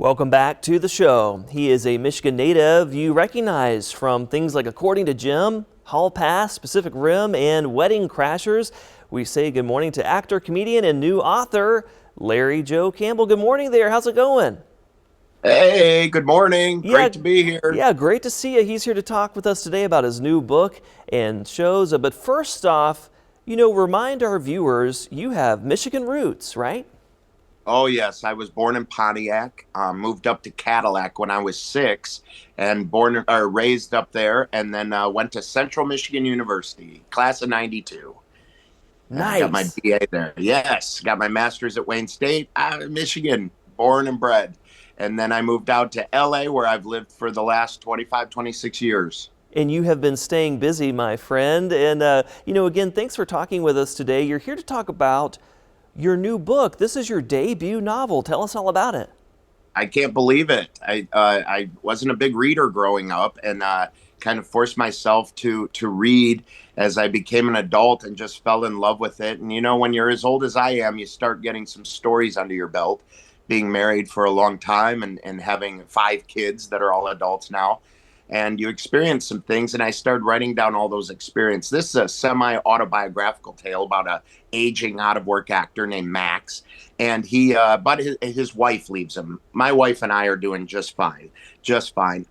Welcome back to the show. He is a Michigan native you recognize from things like According to Jim, Hall Pass, Pacific Rim, and Wedding Crashers. We say good morning to actor, comedian, and new author, Larry Joe Campbell. Good morning there. How's it going? Hey, good morning. Yeah, Great to be here. yeah, great to see you. He's here to talk with us today about his new book and shows. But first off, remind our viewers you have Michigan roots, right? Oh, yes, I was born in Pontiac, moved up to Cadillac when I was 6, and born or raised up there, and then went to Central Michigan University, class of '92. Got my Nice. BA there. Yes, got my master's at Wayne State, out of Michigan, born and bred. And then I moved out to LA, where I've lived for the last 25, 26 years. And you have been staying busy, my friend. And, again, thanks for talking with us today. You're here to talk about your new book. This is your debut novel. Tell us all about it. I can't believe it. I wasn't a big reader growing up, and kind of forced myself to read as I became an adult and just fell in love with it. And when you're as old as I am, you start getting some stories under your belt, being married for a long time and having 5 kids that are all adults now. And you experience some things, and I started writing down all those experiences. This is a semi-autobiographical tale about a aging out-of-work actor named Max, and but his wife leaves him. My wife and I are doing just fine, just fine.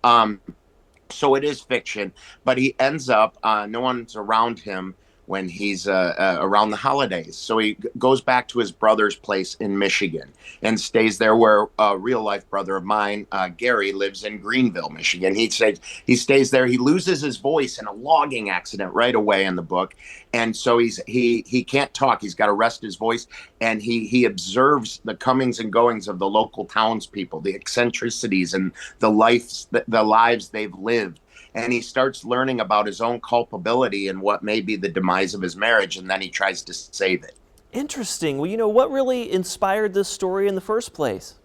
So it is fiction, but he ends up, no one's around him when he's around the holidays. So he goes back to his brother's place in Michigan and stays there, where a real life brother of mine, Gary, lives in Greenville, Michigan. He stays there. He loses his voice in a logging accident right away in the book. And so he can't talk. He's got to rest his voice. And he observes the comings and goings of the local townspeople, the eccentricities and the lives they've lived. And he starts learning about his own culpability and what may be the demise of his marriage, and then he tries to save it. Interesting. Well, what really inspired this story in the first place?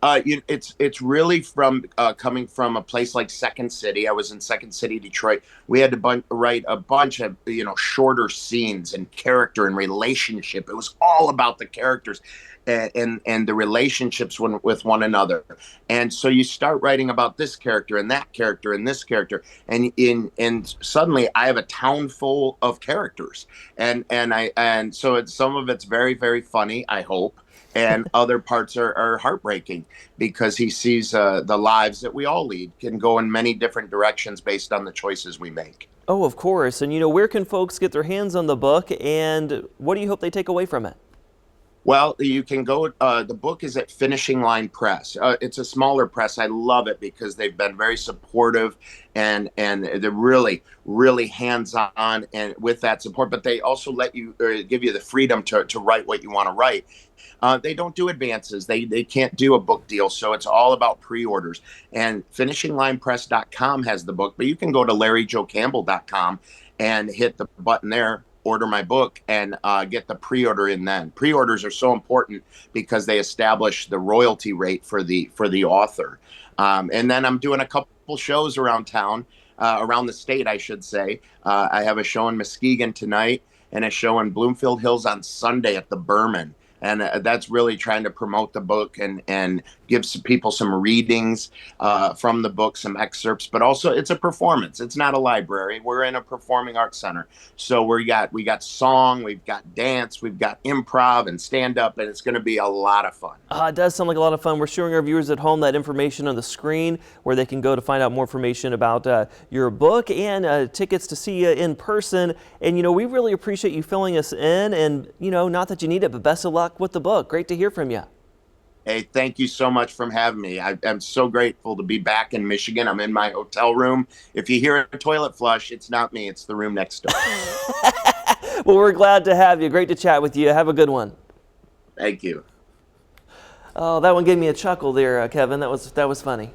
It's really from coming from a place like Second City. I was in Second City, Detroit. We had to write a bunch of shorter scenes and character and relationship. It was all about the characters and the relationships with one another. And so you start writing about this character and that character and this character, and suddenly I have a town full of characters, and so some of it's very, very funny, I hope, and other parts are heartbreaking, because he sees the lives that we all lead can go in many different directions based on the choices we make. Oh, of course. And, where can folks get their hands on the book, and what do you hope they take away from it? Well, you can go. The book is at Finishing Line Press. It's a smaller press. I love it because they've been very supportive, and they're really, really hands-on and with that support. But they also let you give you the freedom to write what you want to write. They don't do advances. They can't do a book deal, so it's all about pre-orders. And finishinglinepress.com has the book, but you can go to LarryJoeCampbell.com and hit the button there, order my book, and get the pre-order in then. Pre-orders are so important because they establish the royalty rate for the author. And then I'm doing a couple shows around town, around the state, I should say. I have a show in Muskegon tonight and a show in Bloomfield Hills on Sunday at the Berman. And that's really trying to promote the book and give some people some readings from the book, some excerpts. But also, it's a performance. It's not a library. We're in a performing arts center. So we got song, we've got dance, we've got improv and stand up, and it's going to be a lot of fun. It does sound like a lot of fun. We're showing our viewers at home that information on the screen where they can go to find out more information about your book and tickets to see you in person. And, we really appreciate you filling us in. And, not that you need it, but best of luck with the book. Great to hear from you. Hey, thank you so much for having me. I'm so grateful to be back in Michigan. I'm in my hotel room. If you hear a toilet flush, it's not me. It's the room next door. Well, we're glad to have you. Great to chat with you. Have a good one. Thank you. Oh, that one gave me a chuckle there, Kevin. That was funny.